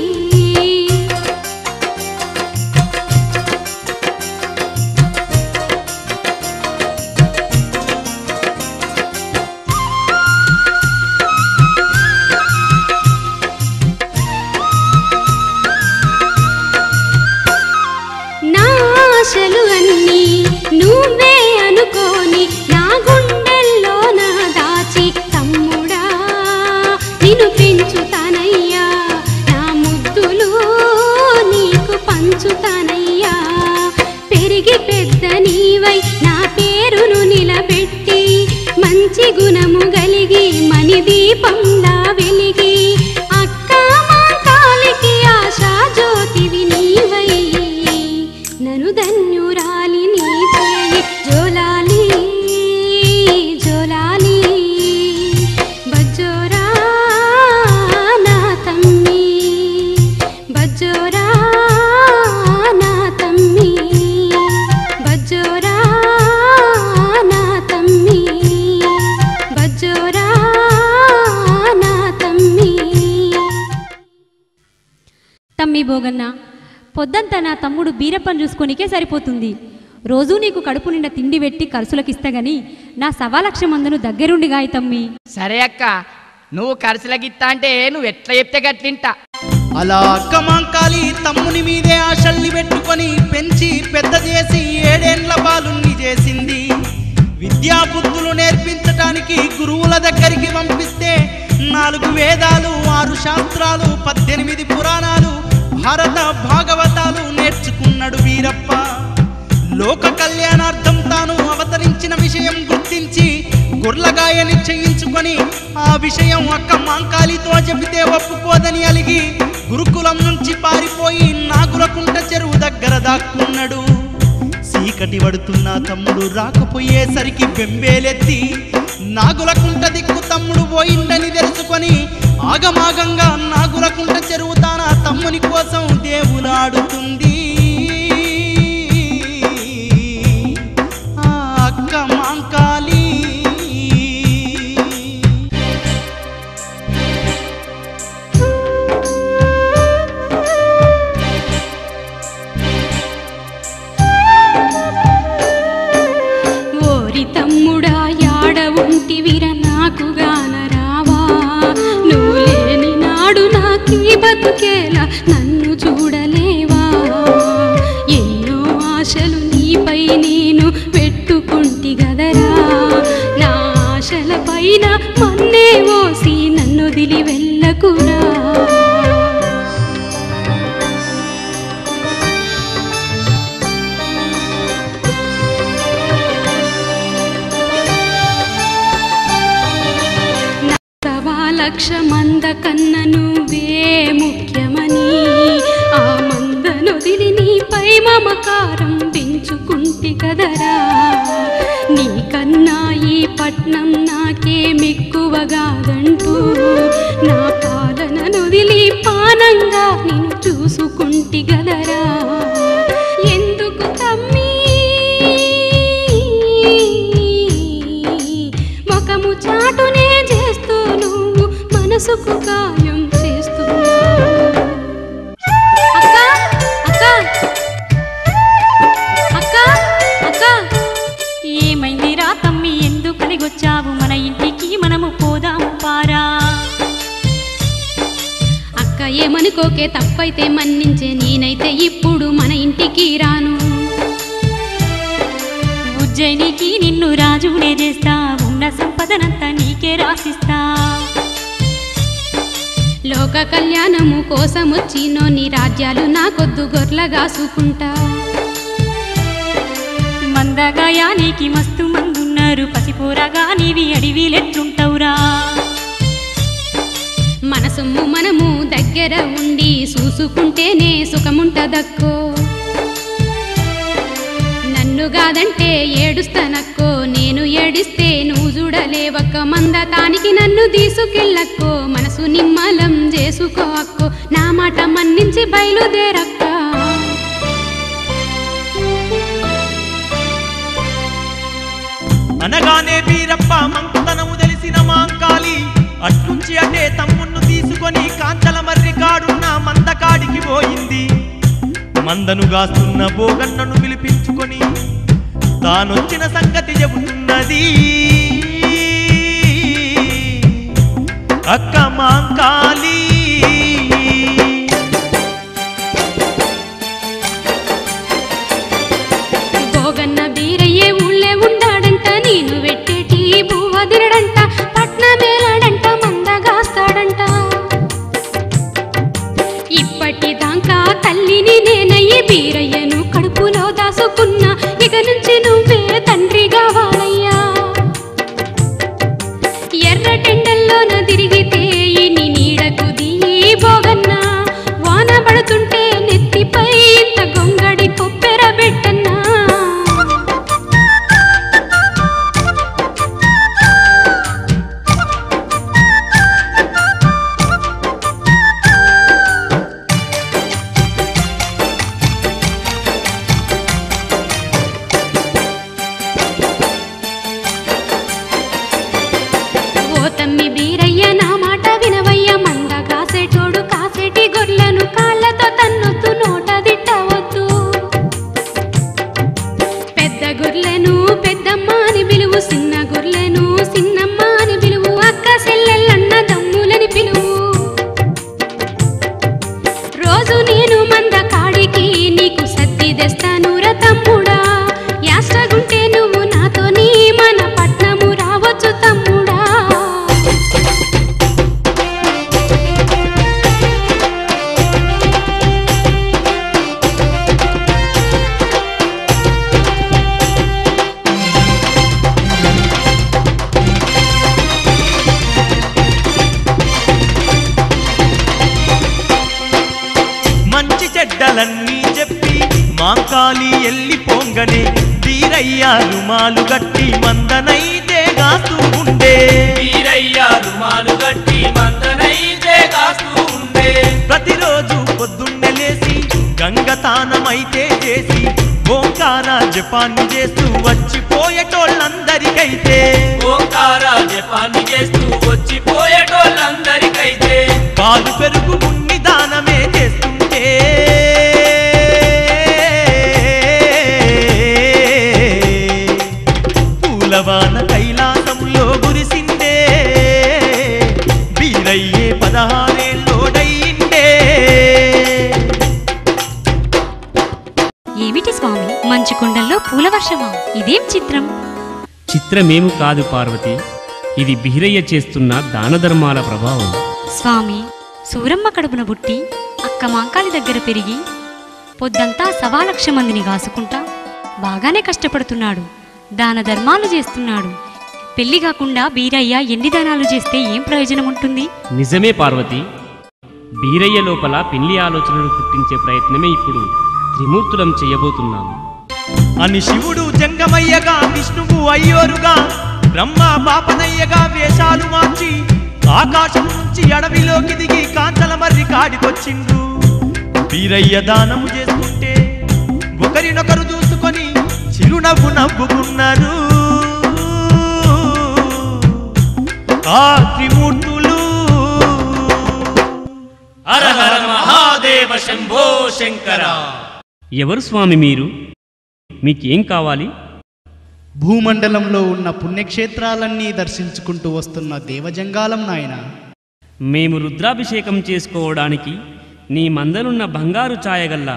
నా ఆశలు అన్నీ నువ్వే అనుకోని నా గుండెల్లో నా దాచి తమ్ముడా నిన్ను పెంచుతానయ్యా నా ముద్దులు నీకు పంచుతానయ్యా పెరిగి పెద్ద నీవై నా పేరును నిలబెట్టి మంచి గుణము గలిగి మణి దీపంలా వెలిగి అక్క మా కాలికి ఆశా జ్యోతివి నీవై నన్ను ధన్యురాలి నీ చేయి జోలాలి జోలాలి బజ్జోరా నా తమ్మి బజ్జోరా నా తమ్మి బజ్జోరా నా తమ్మి బజ్జోరా నా తమ్మి తమ్మి భోగన్న పొద్దంతా నా తమ్ముడు బీరప్పని చూసుకొనికే సరిపోతుంది. రోజూ నీకు కడుపు నిండా తిండి పెట్టి ఖర్చులకిస్తా గాని నా 1,00,000 మందును దగ్గరుండి గాయ తమ్మి. సరే అక్క, నువ్వు ఖర్చులకిత్తా అంటే నువ్వు ఎట్లా చెప్తే గట్లింటా. అలా అక్క మాంకాలి తమ్ముని మీదే ఆశల్ని పెట్టుకొని పెంచి పెద్ద చేసి 7 ఏళ్ల బాలుణ్ణి చేసింది. విద్యా బుద్ధులు నేర్పించటానికి గురువుల దగ్గరికి పంపిస్తే 4 వేదాలు 6 శాస్త్రాలు 18 పురాణాలు భారత భాగవతాలు నేర్చుకున్నాడు వీరప్ప. లోక కళ్యాణార్థం తాను అవతరించిన విషయం గుర్తించి గొర్లగాయ నిశ్చయించుకొని ఆ విషయం అక్క మాంకాలితో చెబితే ఒప్పుకోదని అలిగి గురుకులం నుంచి పారిపోయి నాగులకుంట చెరువు దగ్గర దాక్కున్నాడు. చీకటి పడుతున్న తమ్ముడు రాకపోయేసరికి బెంబేలెత్తి నాగులకుంట దిక్కు తమ్ముడు పోయిందని తెలుసుకొని ఆగమాగంగా నాగులకుంట చెరువు తాన తమ్ముని కోసం దేవులాడుతుంది. ఆ అక్క మాంకాలి ఓరి తమ్ముడా యాడ ఉంటివిర నాకు గాన రావా నువ్వు లేని నాడు నాకీ బతుకేలా నన్ను చూడలేవా ఎన్నో ఆశలు నీపై నేను పెట్టుకుంటి గదరా నా ఆశల పైన మన్నే ఓసి నన్ను వదిలి వెళ్ళకురా లక్ష మంద కన్న నువ్వే ముఖ్యమని ఆ మందను వదిలి నీపై మమకారం పెంచుకుంటి కదరా నీకన్నా ఈ పట్నం నాకే మెక్కువగాదంటూ నా పాలనను వదిలి పానంగా నిన్ను చూసుకుంటి గదరా ఎందుకు తమ్మీ ముఖము చాటునే చేస్తూ నువ్వు మనసుకు గాయం చేస్తున్నావు అక్క అక్క అక్క అక్క ఏమైందిరా తమ్మి ఎందుకు కలిగొచ్చావు మన ఇంటికి మనము పోదాము పారా అక్క ఏమనుకోకే తప్పైతే మన్నించే నేనైతే ఇప్పుడు మన ఇంటికి రాను ఉజ్జయినికి నిన్ను రాజునే చేస్తా ఉన్న సంపదనంతా నీకే రాసిస్తా లోక కళ్యాణము కోసమొచ్చినో నీ రాజ్యాలు నాకొద్దు గొర్లగా చూకుంటా మందగాయానికి మస్తు మందున్నారు, పసిపోరగా నీవి అడివిలెట్లుంటవురా. మన సొమ్ము మనము దగ్గర ఉండి చూసుకుంటేనే సుఖముంటదక్కో. నన్ను కాదంటే ఏడుస్తానక్కో, నేను ఏడిస్తే నువ్వు చూడలేవక్క. మందతానికి నన్ను తీసుకెళ్ళక్కో, మనసు నిమ్మలం చేసుకో అక్కో. నా మాట మన్నించి బయలుదేరక్క. అనగానే వీరప్ప మంకుతనము తెలిసిన మాంకాలి అట్నుంచి అటే తమ్ముణ్ణు తీసుకొని కాంచల మర్రి కాడున్న మందకాడికి పోయింది. మందను గాస్తున్న బోగన్నను పిలిపించుకొని తానొచ్చిన సంగతి చెబుతున్నది. అక్క మాంకాలి బోగన్న బీరయ్యే ఊళ్ళే ఉండాడంట, నేను వెట్టేటి బువ్వ తినడంట, పట్న మేలాడంట, మందగాస్తాడంట. ఇప్పటిదాకా తల్లిని నేనయ్యి బీరయ్యను కడుపులో దాసుకున్నా, ఇక నుంచి నువ్వే తండ్రి కావాలయ్యా. ఎర్రటెండల్లోన తిరిగితే నీ నీడకు దీ బోగన్న, వాన పడుతుంటే నెత్తిపై ఇంత గొంగడి కొప్పెర పెట్టన్నా. ఓ తమ్మి బీరయ్య నా మాట వినవయ్య, మంద కాసేటోడు కాసేటి గొర్రెలను కాళ్ళతో తన్నొద్దు, నోట దిట్టవద్దు. పెద్ద గొర్రెను పెద్దమ్మ అని పిలువు, చిన్న గొర్రెను చిన్నమ్మ అని పిలువు, అక్క చెల్లెళ్ళన్న దమ్ములని పిలువు. రోజు నేను మంద కాడికి నీకు సద్ది తెస్తానురా తమ్ముడా. యాస్టగుంటే నువ్వు నాతోని మన పట్నము రావచ్చు తమ్ముడా. మంచి చెడ్డలన్నీ చెప్పి మాంకాలి ఎల్లిపోంగనే వీరయ్య రుమాలు గట్టి మందనైతే గాస్తూ ఉండే. వీరయ్య రుమాలు గట్టి మందనైతే కాస్తూ ఉండే. ప్రతిరోజు పొద్దున్నే లేసి గంగతానమైతే చేసి ఓంకార జపాన్ని చేస్తూ వచ్చిపోయేటోళ్ళందరికైతే, ఓంకార జపాన్ని చేస్తూ వచ్చిపోయేటోళ్ళందరికైతే పాలు పెరుగు ఉన్ని దానమే చేస్తుంటే పూలవాన కైలాసంలో గురిసిందే. వీరయ్యే 16 ఏళ్ళోడయిందే. ఏమిటి స్వామి, మంచు కొండల్లో పూల వర్షమా? ఇదేం చిత్రం? చిత్రమేము కాదు పార్వతి, ఇది బిహిరయ్య చేస్తున్న దానధర్మాల ప్రభావం. స్వామి, సూరమ్మ కడుపున పుట్టి అక్క మాంకాలి దగ్గర పెరిగి పొద్దంతా 1,00,000 మందిని కాసుకుంటా బాగానే కష్టపడుతున్నాడు, దాన ధర్మాలు చేస్తున్నాడు. పెళ్లి కాకుండా బీరయ్య ఎన్ని దానాలు చేస్తే ఏం ప్రయోజనం ఉంటుంది? నిజమే పార్వతి, బీరయ్య లోపల పెళ్లి ఆలోచనలు పుట్టించే ప్రయత్నమే ఇప్పుడు త్రిమూర్తులం చేయబోతున్నాము అని శివుడు జంగమయ్యగా, విష్ణువు అయ్యోరుగా, బ్రహ్మ బాపనయ్యగా వేషాలు మార్చి ఆకాశం నుంచి అడవిలోకి దిగి కాంచల మర్రి కాడికొచ్చిండ్రు. వీరయ్య దానము చేస్తుంటే ఒకరినొకరు చూసుకొని చిరునవ్వు నవ్వుకున్నారు. ఆ త్రిమూర్తులు హర హర మహాదేవ శంభో శంకర. ఎవరు స్వామి మీరు? మీకేం కావాలి? భూమండలంలో ఉన్న పుణ్యక్షేత్రాలన్నీ దర్శించుకుంటూ వస్తున్న దేవజంగాలం నాయన. మేము రుద్రాభిషేకం చేసుకోవడానికి నీ మందలున్న బంగారు ఛాయగల్ల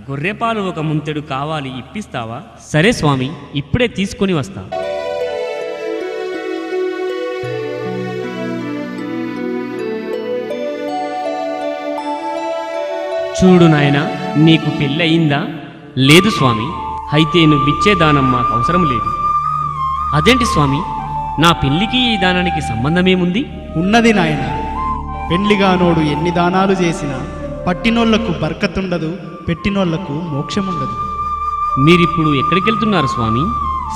గొర్రెపాలు ఒక ముంతెడు కావాలి, ఇప్పిస్తావా? సరే స్వామి, ఇప్పుడే తీసుకొని వస్తా. చూడు నాయనా, నీకు పెళ్ళయిందా? లేదు స్వామి. అయితే నువ్విచ్చే దానం మాకు అవసరం లేదు. అదేంటి స్వామి, నా పెళ్లికి ఈ దానానికి సంబంధమేముంది? ఉన్నది నాయన. పెండ్లిగానోడు ఎన్ని దానాలు చేసినా పట్టినోళ్లకు బర్కతుండదు, పెట్టినోళ్లకు మోక్షముండదు. మీరిప్పుడు ఎక్కడికెళ్తున్నారు స్వామి?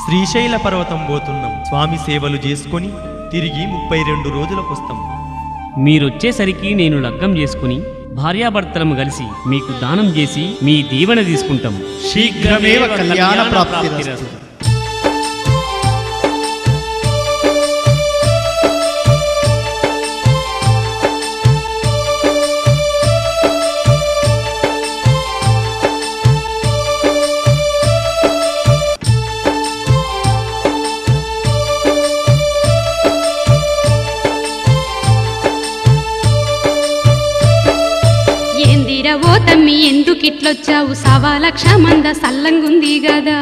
శ్రీశైల పర్వతం పోతున్నాం. స్వామి సేవలు చేసుకొని తిరిగి 32 రోజులకు వస్తాం. మీరొచ్చేసరికి నేను లగ్గం చేసుకుని భార్యాభర్తలం కలిసి మీకు దానం చేసి మీ దీవెన తీసుకుంటాం. శీఘ్రమేవ కళ్యాణ ప్రాప్తిరస్తు. ఏందిరవో తమ్మి ఎందుకిట్లొచ్చావు? 1,00,000 మంద సల్లంగుంది గదా.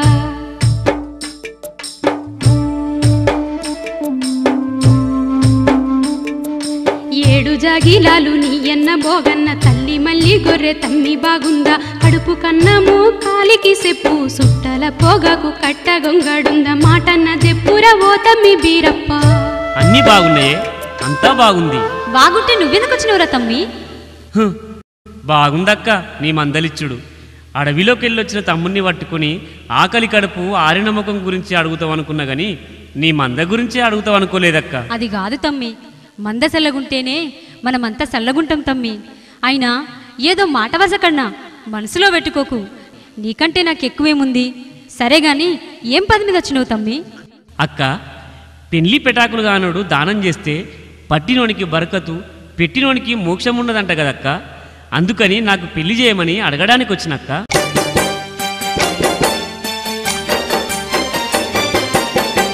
ఏడు జాగిలాలు నీ ఎన్న బోగన్న తల్లి మల్లి గొర్రె తమ్మి బాగుందా? కడుపు కన్నము కాలికి చెప్పు సుట్టల పోగకు కట్ట గొంగడుందా? మాటన్న చెప్పురా ఓ తమ్మి బీరప్ప. అన్నీ బాగున్నాయే, అంతా బాగుంది. బాగుంటే నువ్వెందుకు వచ్చినవురా తమ్మి? బాగుందక్క నీ మందలిచ్చుడు. అడవిలోకెళ్ళొచ్చిన తమ్ముణ్ణి పట్టుకుని ఆకలి కడుపు ఆరిన ముఖం గురించి అడుగుతావనుకున్నా గాని నీ మంద గురించే అడుగుతావనుకోలేదక్క. అది కాదు తమ్మి, మంద చల్లగుంటేనే మనమంతా చల్లగుంటాం తమ్మి. అయినా ఏదో మాట వరస కన్నా మనసులో పెట్టుకోకు, నీకంటే నాకెక్కువేముంది. సరే గాని ఏం పది మీద వచ్చినావు తమ్మి? అక్క, పెళ్లి పెటాకులు గానోడు దానం చేస్తే పట్టినోనికి బరకతు, పెట్టినోనికి మోక్షం ఉండదంట కదక్క. అందుకని నాకు పెళ్లి చేయమని అడగడానికి వచ్చినక్క.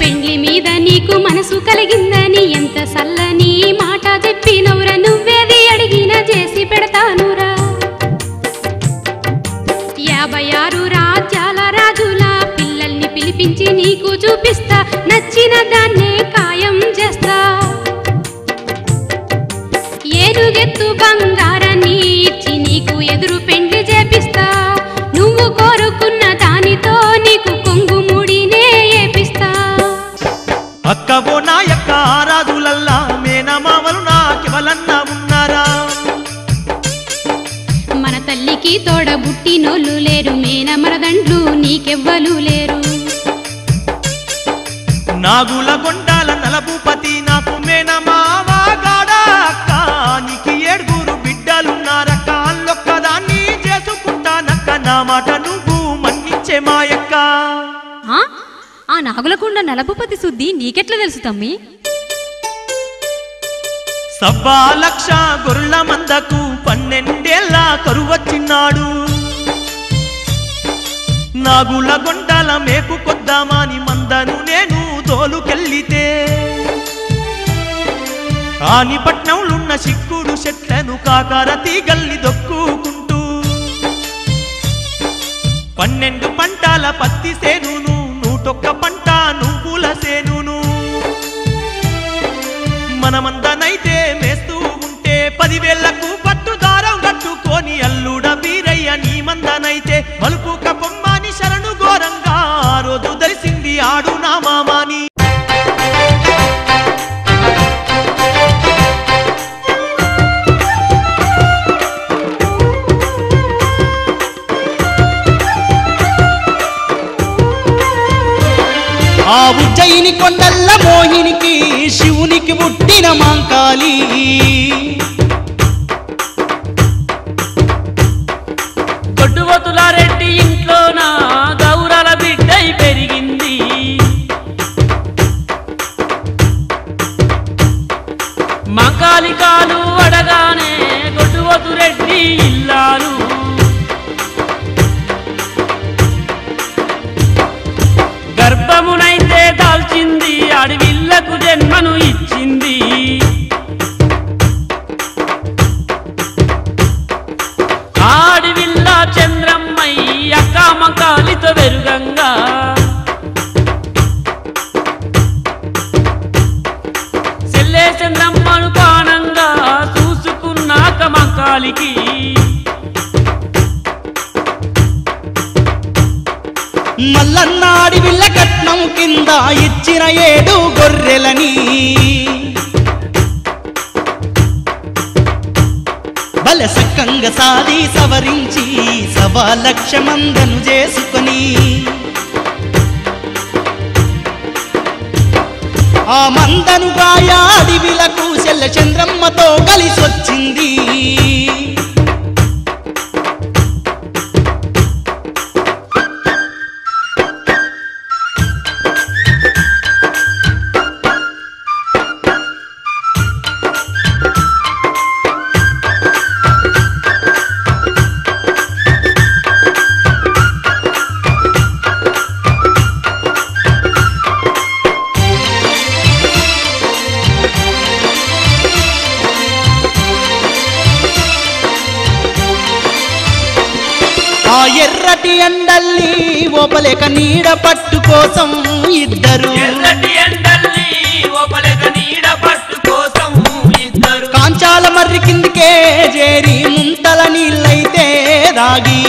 పెండ్లి మీద నీకు మనసు కలిగిందని ఎంత సల్లని మాట చెప్పినవురా. నువ్వేది అడిగినా చేసి పెడతానురా. 56 రాజ్యాల రాజుల పిల్లల్ని పిలిపించి నీకు చూపిస్తా. నచ్చిన దాన్నే ఖాయం చేస్తా. ఏనుగెత్తు బంగారాన్ని ఇచ్చి నీకు ఎదురు పెండ్లి చేపిస్తా. నువ్వు కోరుకున్న దానితో నీకు కొంగు ముడినే ఏపిస్తా. అక్కవో నాయక్క రాజులల్లా మేనమామలు నాకెవలన్నా ఉన్నారా? మన తల్లికి తోడబుట్టినోళ్ళు లేరు, మేనమరదండ్లు నీకెవ్వలు లేరు. నాగుల కొండాల నలభూపతి నాకు మేనమావా గాడా అక్క. నీకు 7 బిడ్డలున్నారక్క. అల్లొక్కదాన్ని చేసుకుంటానక్క. నా మాట నువ్వు మన్నించే మాయక్క. ఆ నాగులకొండ నలభూపతి శుద్ధి నీకెట్లా తెలుసు తమ్మి? 1,00,000 గొర్రెల మందకు 12 ఏళ్ల కరువచ్చినాడు. నాగుల గొండాల మేపు కొద్దామాని మందను నేను తోలుకెళ్ళితే ఆనిపట్నంలున్న సిక్కుడు చెట్లను కాకర తీగల్ని దొక్కుకుంటూ 12 పంటల పత్తి సేనును 101 పంట నువ్వుల సేనును మనమందనైతే మేస్తూ ఉంటే 10,000కు పట్టు దారం కట్టుకొని అల్లుడ బీరయ్య నీ మందనైతే మలుపుక బొమ్మని శరణు ఘోరంగా ఆ రోజు దరిసింది ఆడు నా మామాని. ఆ ఉజ్జయిని కొండల్ల మోహినికి శివునికి పుట్టిన మాంకాళి. గొడ్డువతులారెడ్డి ఇంట్లోన గౌరల బిడ్డై పెరిగింది. మాంకాళి కాలు అడగానే గొడ్డువతురెడ్డి ఇల్లాలు. గర్భమునైతే దాల్చింది, అడవిళ్లకు జన్మను ఇచ్చింది. మల్లన్నాడి విల్ల కట్నం కింద ఇచ్చిన 7 గొర్రెలని బల సక్కంగా సాది సవరించి 1,00,000 మందను చేసుకొని ఆ మందను గాయా అడవిలకు చెల్ల చంద్రమ్మతో కలిసొచ్చింది. ఆ ఎర్రటి ఎండల్ని ఓపలేక నీడ పట్టు కోసం ఇద్దరు కాంచాల మర్రి కిందికే చేరి ముంతల నీళ్ళైతే దాగి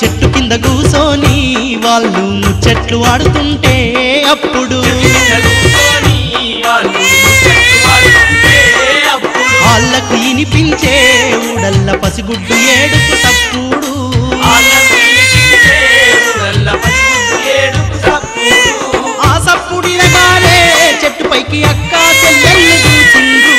చెట్టు కింద కూసోని వాళ్ళు ముచ్చట్లు ఆడుతుంటే అప్పుడు వాళ్ళకు వినిపించే ఊడల్ల పసిగుడ్డు ఏడుపు తప్పుడు ఆ సప్పుడినగానే చెట్టు పైకి అక్క చెల్లెళ్ళు చూసిండ్రు.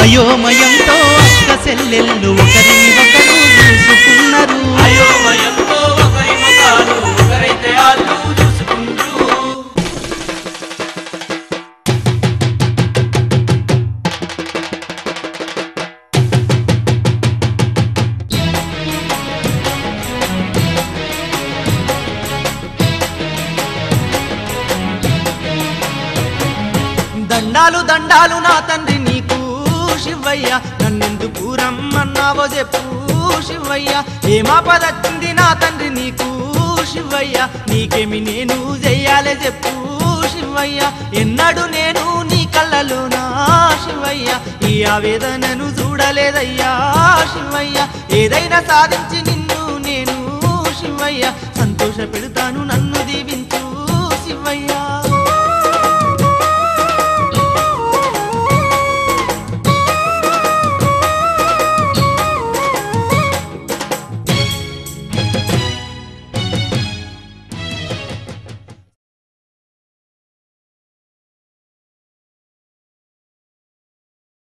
అయోమయంతో అక్క చెల్లెళ్ళు ఒకరిని ఒకరు చూసుకున్నారు. దండాలు దండాలు నా తండ్రి నీకు శివయ్య, నన్నెందుకు రమ్మన్నావో చెప్పు శివయ్య. ఏమాపదచ్చింది నా తండ్రి నీకు శివయ్య, నీకేమి నేను చెయ్యాలే చెప్పు శివయ్య. ఎన్నడు నేను నీ కళ్ళలోనా శివయ్య, ఈ ఆవేదనను చూడలేదయ్యా శివయ్య. ఏదైనా సాధించి నిన్ను నేను శివయ్య